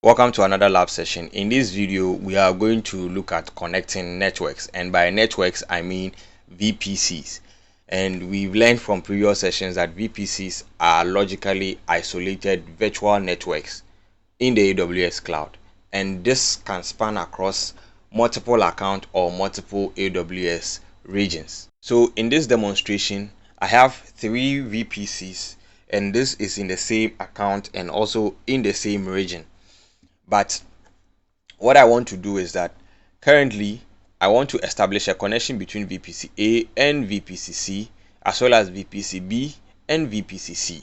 Welcome to another lab session. In this video, we are going to look at connecting networks, and by networks I mean VPCs. And we've learned from previous sessions that VPCs are logically isolated virtual networks in the AWS cloud, and this can span across multiple accounts or multiple AWS regions. So in this demonstration, I have 3 VPCs, and this is in the same account and also in the same region. But what I want to do is that currently I want to establish a connection between VPC A and VPC C, as well as VPC B and VPC C.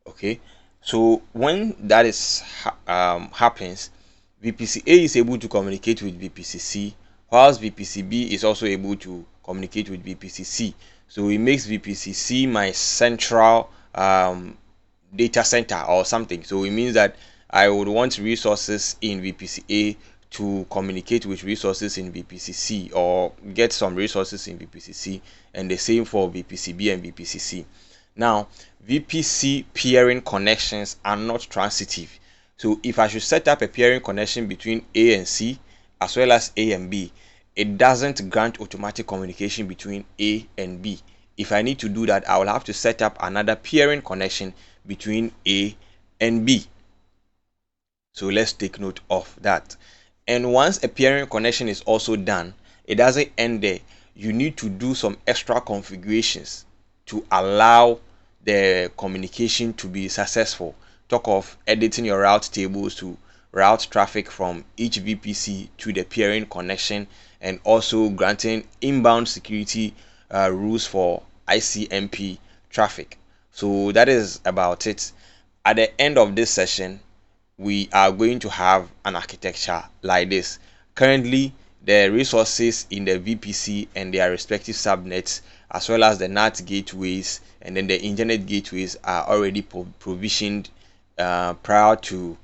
Okay, so when that is happens, VPC A is able to communicate with VPC C, whilst VPC B is also able to communicate with VPC C. So it makes VPC C my central data center or something. So it means that I would want resources in VPC A to communicate with resources in VPC C, or get some resources in VPC C, and the same for VPC B and VPC C. Now, VPC peering connections are not transitive. So if I should set up a peering connection between A and C as well as A and B, it doesn't grant automatic communication between A and B. If I need to do that, I will have to set up another peering connection between A and B. So let's take note of that. And once a peering connection is also done, it doesn't end there. You need to do some extra configurations to allow the communication to be successful. Talk of editing your route tables to route traffic from each VPC to the peering connection, and also granting inbound security rules for ICMP traffic. So that is about it. At the end of this session, we are going to have an architecture like this. Currently, the resources in the VPC and their respective subnets, as well as the NAT gateways and then the internet gateways, are already provisioned prior to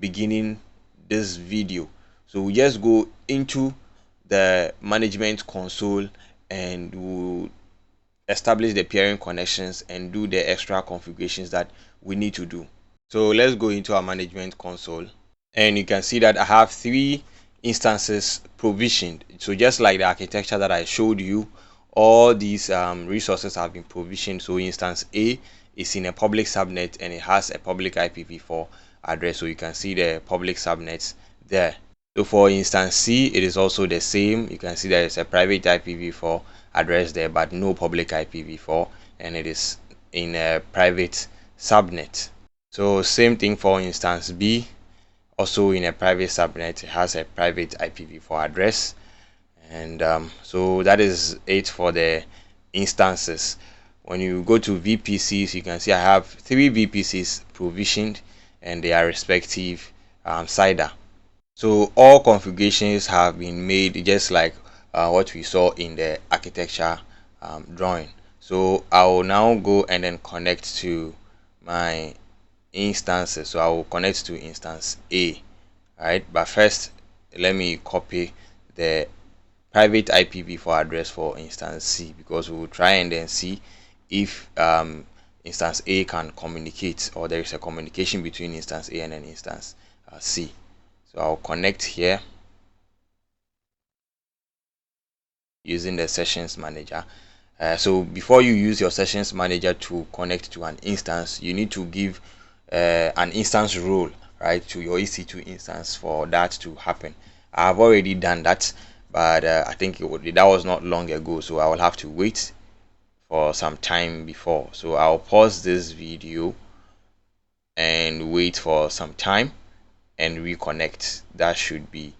beginning this video. So we just go into the management console and we'll establish the peering connections and do the extra configurations that we need to do. So let's go into our management console, and you can see that I have 3 instances provisioned. So just like the architecture that I showed you, all these resources have been provisioned. So instance A is in a public subnet and it has a public IPv4 address, so you can see the public subnets there. So for instance C, it is also the same. You can see there is a private IPv4 address there, but no public IPv4, and it is in a private subnet. So same thing for instance B, also in a private subnet. It has a private IPv4 address, and so that is it for the instances. When you go to VPCs, you can see I have 3 VPCs provisioned and their respective CIDR. So all configurations have been made just like what we saw in the architecture drawing. So I will now go and then connect to my instances. So I will connect to instance A, right? But first, let me copy the private IPv4 address for instance C, because we will try and then see if instance A can communicate, or there is a communication between instance A and an instance C. So I'll connect here using the sessions manager. So before you use your sessions manager to connect to an instance, you need to give an instance role, right, to your EC2 instance for that to happen. I have already done that, but I think that was not long ago, so I will have to wait for some time before. So I'll pause this video and wait for some time and reconnect. That should be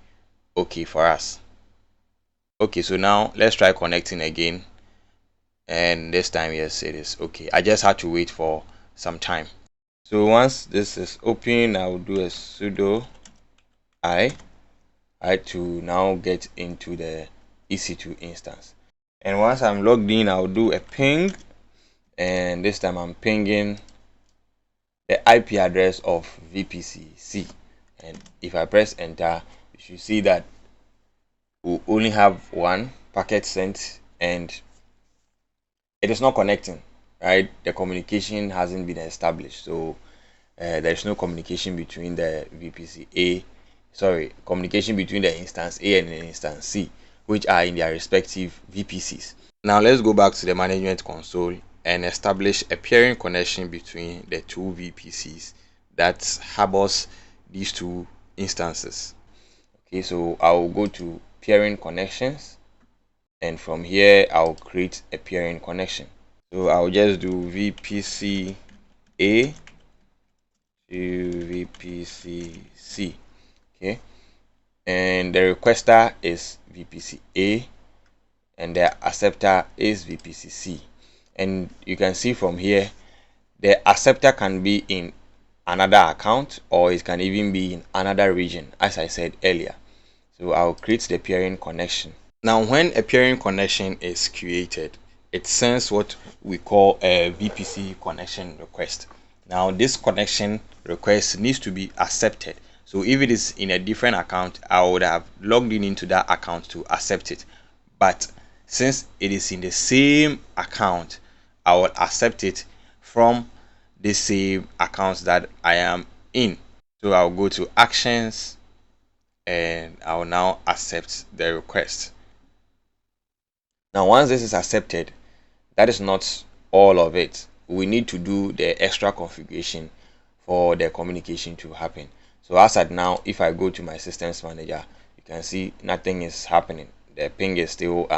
okay for us. Okay, so now let's try connecting again, and this time, yes, it is okay. I just had to wait for some time. So once this is open, I will do a sudo I to now get into the EC2 instance. And once I'm logged in, I'll do a ping, and this time I'm pinging the IP address of VPC C. And if I press enter, you should see that we only have 1 packet sent and it is not connecting, right? The communication hasn't been established. So there is no communication between the communication between the instance A and the instance C, which are in their respective VPCs. Now let's go back to the management console and establish a peering connection between the two VPCs that harbors these two instances. Okay, so I'll go to peering connections, and from here I'll create a peering connection. So I'll just do VPC A to VPC C. Okay, and the requester is VPC A and the acceptor is VPC C. And you can see from here the acceptor can be in another account or it can even be in another region, as I said earlier. So I'll create the peering connection. Now when a peering connection is created, it sends what we call a VPC connection request. Now this connection request needs to be accepted. So if it is in a different account, I would have logged in into that account to accept it. But since it is in the same account, I will accept it from the same accounts that I am in. So I'll go to actions and I'll now accept the request. Now once this is accepted, that is not all of it. We need to do the extra configuration for the communication to happen. So as at now, if I go to my systems manager, you can see nothing is happening. The ping is still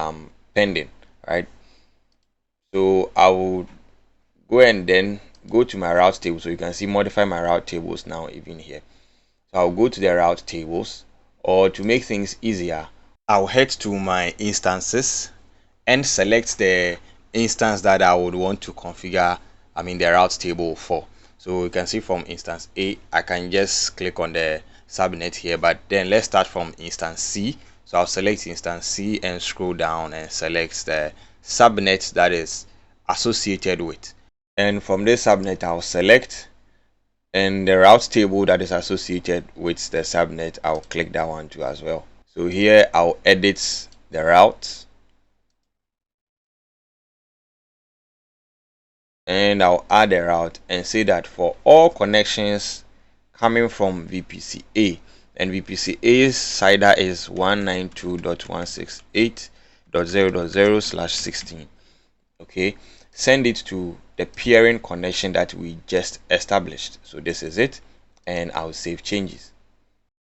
pending, right? So I will go and then go to my route table. So you can see modify my route tables now even here. So I'll go to the route tables, or to make things easier, I'll head to my instances and select the instance that I would want to configure the route table for. So you can see from instance A, I can just click on the subnet here, but then let's start from instance C. So I'll select instance C and scroll down and select the subnet that is associated with. And from this subnet, I'll select, and the route table that is associated with the subnet, I'll click that one too as well. So here I'll edit the route, and I'll add a route and say that for all connections coming from VPC A, and VPC A's CIDR is 192.168.0.0/16. okay, send it to the peering connection that we just established. So this is it, and I'll save changes.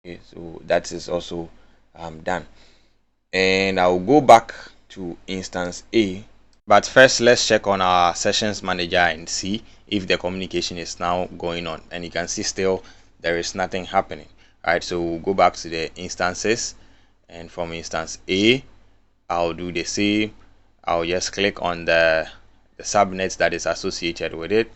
Okay, so that is also done, and I'll go back to instance A. But first, let's check on our sessions manager and see if the communication is now going on. And you can see still there is nothing happening. Alright, so we'll go back to the instances, and from instance A, I'll do the same. I'll just click on the subnet that is associated with it.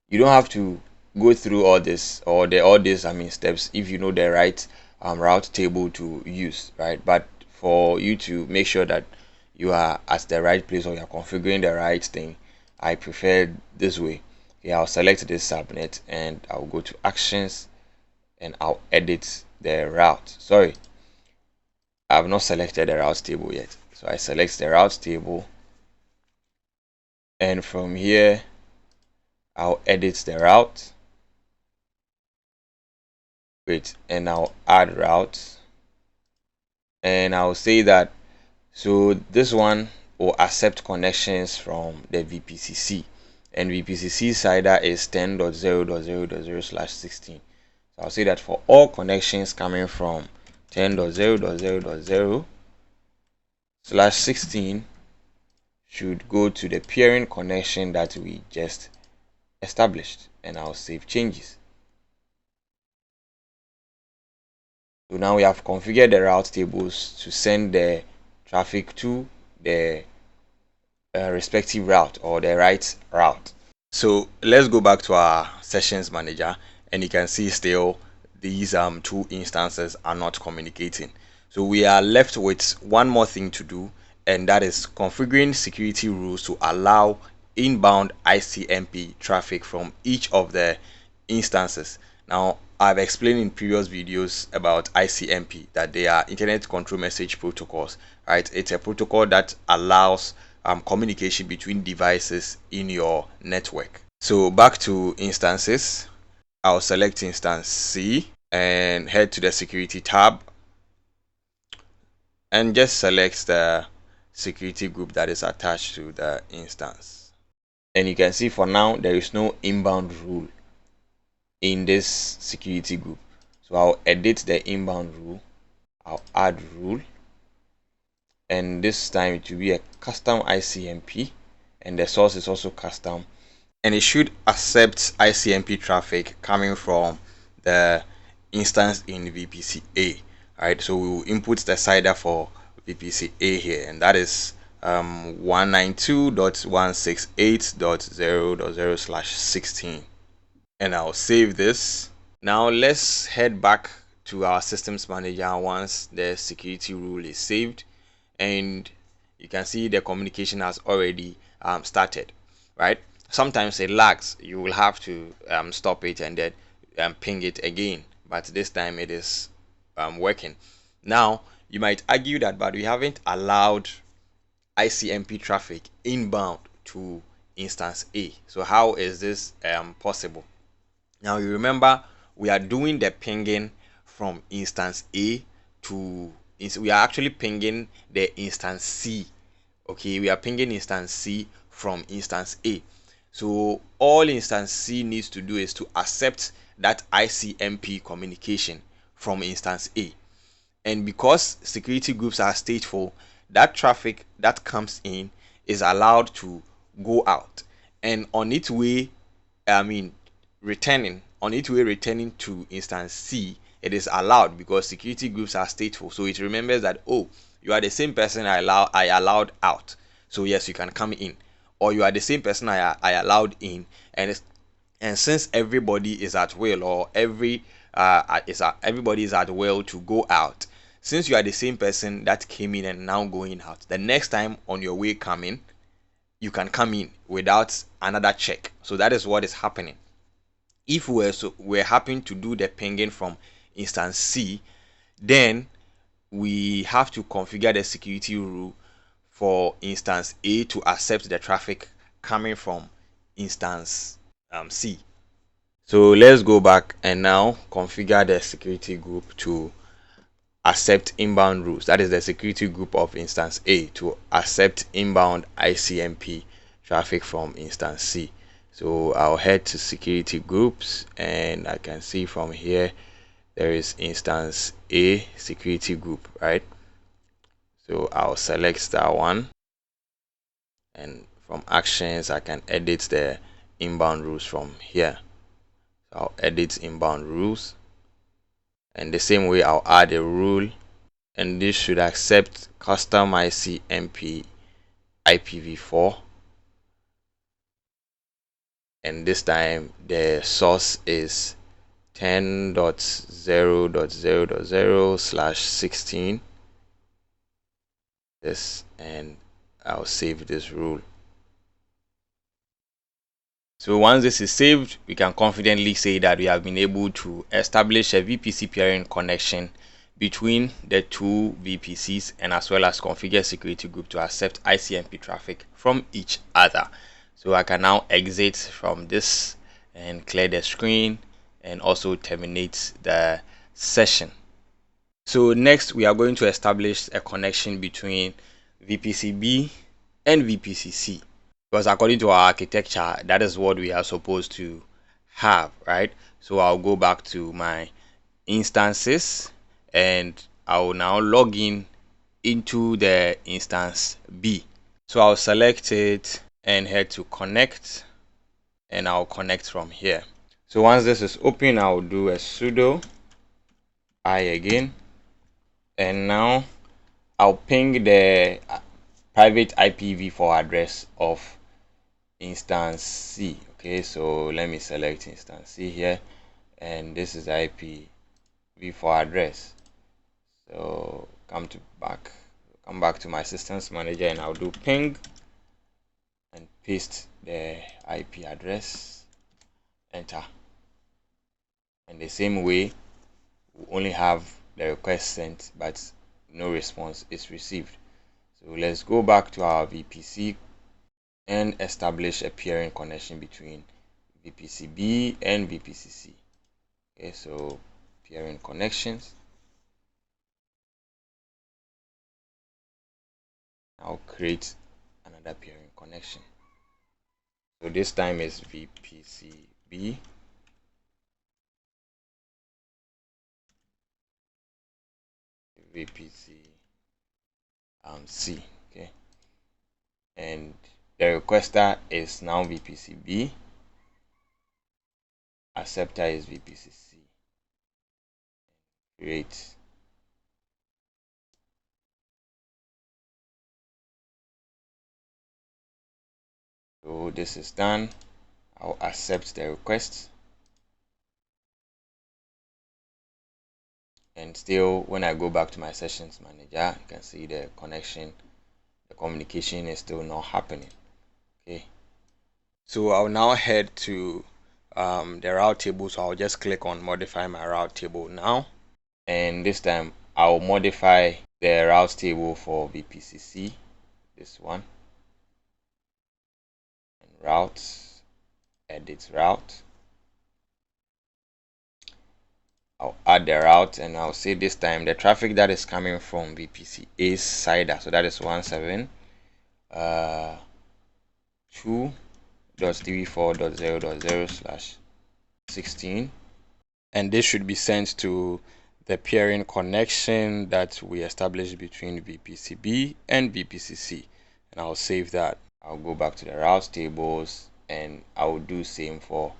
You don't have to go through all this or all these steps if you know the right route table to use, right? But for you to make sure that you are at the right place or you're configuring the right thing, I prefer this way. Okay, I'll select this subnet and I'll go to actions and I'll edit the route. Sorry, I have not selected the route table yet. So I select the route table, and from here I'll edit the route. Great, and I'll add routes, and I'll say that so this one will accept connections from the VPCC, and VPCC CIDR is 10.0.0.0/16. So I'll say that for all connections coming from 10.0.0.0/16 should go to the peering connection that we just established, and I'll save changes. So now we have configured the route tables to send the traffic to the respective route or the right route. So let's go back to our sessions manager, and you can see still these two instances are not communicating. So we are left with one more thing to do, and that is configuring security rules to allow inbound ICMP traffic from each of the instances. Now I've explained in previous videos about ICMP that they are Internet Control Message Protocols, right? It's a protocol that allows communication between devices in your network. So back to instances, I'll select instance C and head to the security tab and just select the security group that is attached to the instance. And you can see for now there is no inbound rule in this security group. So I'll edit the inbound rule, I'll add rule, and this time it will be a custom ICMP, and the source is also custom, and it should accept ICMP traffic coming from the instance in VPC A. Right, so we will input the CIDR for VPC A here, and that is 192.168.0.0/16, and I'll save this. Now let's head back to our systems manager once the security rule is saved, and you can see the communication has already started. Right, sometimes it lags, you will have to stop it and then ping it again, but this time it is working. Now you might argue that, but we haven't allowed ICMP traffic inbound to instance A, so how is this possible? Now you remember we are doing the pinging from instance A to, we are actually pinging the instance C. Okay, we are pinging instance C from instance A. So all instance C needs to do is to accept that ICMP communication from instance A. And because security groups are stateful, that traffic that comes in is allowed to go out, and on its way, returning to instance C, it is allowed because security groups are stateful. So it remembers that, oh, you are the same person I allowed out, so yes, you can come in. Or you are the same person I allowed in, and since everybody is at will, or everybody is at will to go out, since you are the same person that came in and now going out, the next time on your way coming, you can come in without another check. So that is what is happening. If we're happy to do the pinging from instance C, then we have to configure the security rule for instance A to accept the traffic coming from instance C. So let's go back and now configure the security group to accept inbound rules. That is the security group of instance A to accept inbound ICMP traffic from instance C. So I'll head to security groups, and I can see from here there is instance A security group, right? So I'll select that one, and from actions I can edit the inbound rules from here. So I'll edit inbound rules, and the same way I'll add a rule, and this should accept custom ICMP IPv4, and this time the source is 10.0.0.0/16. this, and I'll save this rule. So once this is saved, we can confidently say that we have been able to establish a VPC peering connection between the two VPCs, and as well as configure security group to accept ICMP traffic from each other. So I can now exit from this and clear the screen and also terminate the session. So next we are going to establish a connection between VPC B and VPC C, because according to our architecture, that is what we are supposed to have, right? So I'll go back to my instances, and I will now log in into the instance B. So I'll select it and head to connect, and I'll connect from here. So once this is open, I'll do a sudo I again, and now I'll ping the private IPv4 address of instance C. Okay, so let me select instance C here, and this is the IPv4 address. So come back to my systems manager, and I'll do ping and paste the IP address, enter, and the same way we only have the request sent but no response is received. So let's go back to our VPC and establish a peering connection between VPC B and VPC C. Okay, so peering connections. I'll create another peering connection. So this time is VPC B, VPC C. Okay, and the requester is now VPC B, acceptor is VPC C. Create. So this is done. I'll accept the request. And still, when I go back to my sessions manager, you can see the connection, the communication is still not happening. Okay, so I'll now head to the route table. So I'll just click on modify my route table now, and this time I'll modify the route table for VPCC, this one, and routes, edit route. I'll add the route, and I'll say this time the traffic that is coming from VPC is CIDR, so that is 172.34.0.0/16, and this should be sent to the peering connection that we established between VPCB and VPCC. And I'll save that. I'll go back to the routes tables and I'll do same for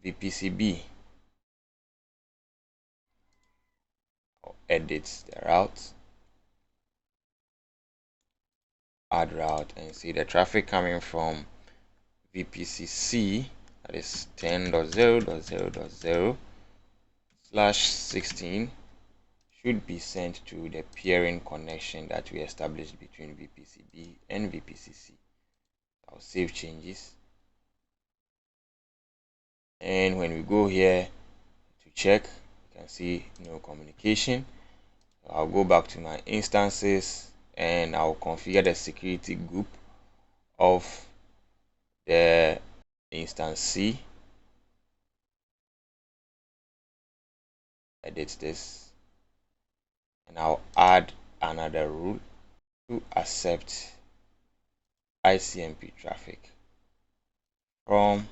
VPCB. I'll edit the route, add route, and see the traffic coming from VPCC, that is 10.0.0.0/16, should be sent to the peering connection that we established between VPCB and VPCC. I'll save changes, and when we go here to check, you can see no communication. I'll go back to my instances and I'll configure the security group of the instance C. Edit this, and I'll add another rule to accept ICMP traffic from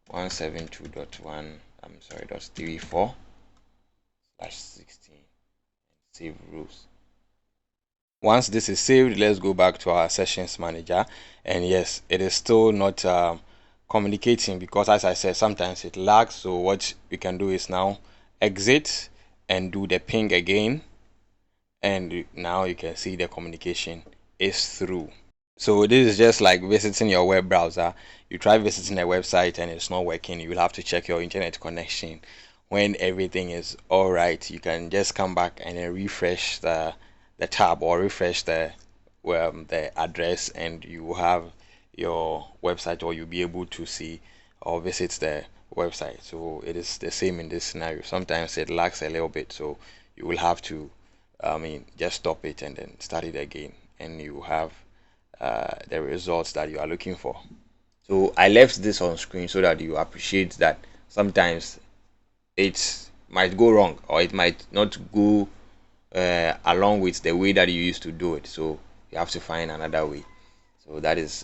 172.1.34/16. Save rules. Once this is saved, let's go back to our sessions manager, and yes, it is still not communicating because, as I said, sometimes it lags. So what we can do is now exit and do the ping again, and now you can see the communication is through. So this is just like visiting your web browser. You try visiting a website and it's not working, you will have to check your internet connection. When everything is all right, you can just come back and then refresh the tab or refresh the address, and you will have your website, or you'll be able to see or visit the website. So it is the same in this scenario. Sometimes it lags a little bit, so you will have to just stop it and then start it again, and you have the results that you are looking for. So I left this on screen so that you appreciate that sometimes it might go wrong, or it might not go along with the way that you used to do it. So you have to find another way. So that is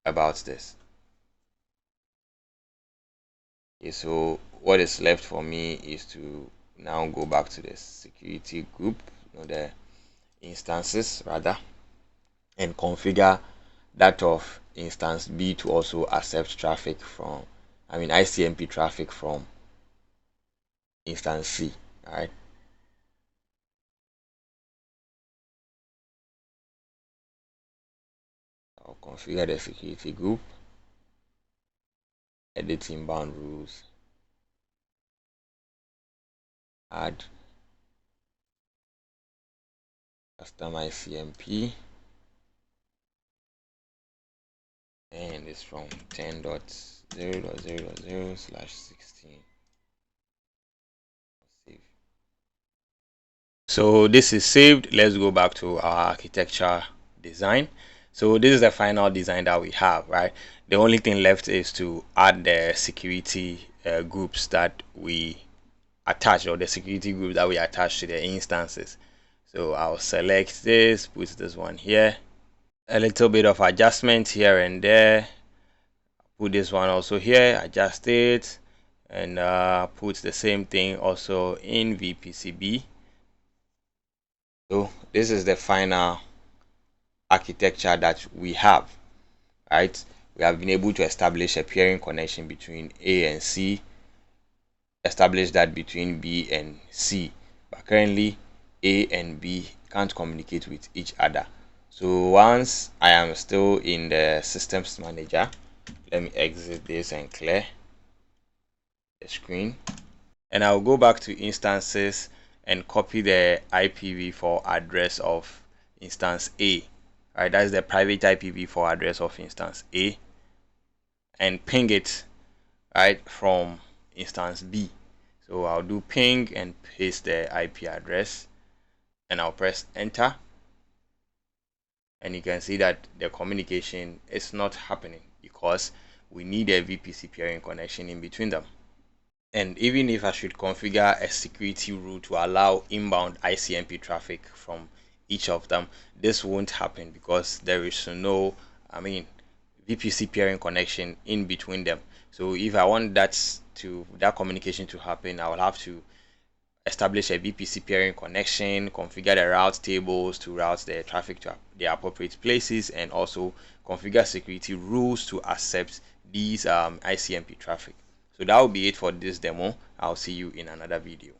about this. Okay, so what is left for me is to now go back to the security group, the instances rather, and configure that of instance B to also accept traffic from, ICMP traffic from instance C. All right. I'll configure the security group, edit inbound rules, add custom ICMP, and it's from 10.0.0.0/16. Save. So this is saved. Let's go back to our architecture design. So this is the final design that we have, right? The only thing left is to add the security groups that we attach, or the security group that we attach to the instances. So I'll select this, put this one here, a little bit of adjustment here and there, put this one also here, adjust it, and put the same thing also in VPCB. So this is the final architecture that we have, right? We have been able to establish a peering connection between A and C, establish that between B and C, but currently A and B can't communicate with each other. So once I am still in the systems manager, let me exit this and clear the screen, and I'll go back to instances and copy the IPv4 address of instance A. Right, that's the private IPv4 address of instance A, and ping it right from instance B. So I'll do ping and paste the IP address, and I'll press enter, and you can see that the communication is not happening because we need a VPC peering connection in between them. And even if I should configure a security rule to allow inbound ICMP traffic from each of them, this won't happen because there is no, VPC peering connection in between them. So if I want that communication to happen, I will have to establish a VPC peering connection, configure the route tables to route the traffic to the appropriate places, and also configure security rules to accept these ICMP traffic. So that will be it for this demo. I'll see you in another video.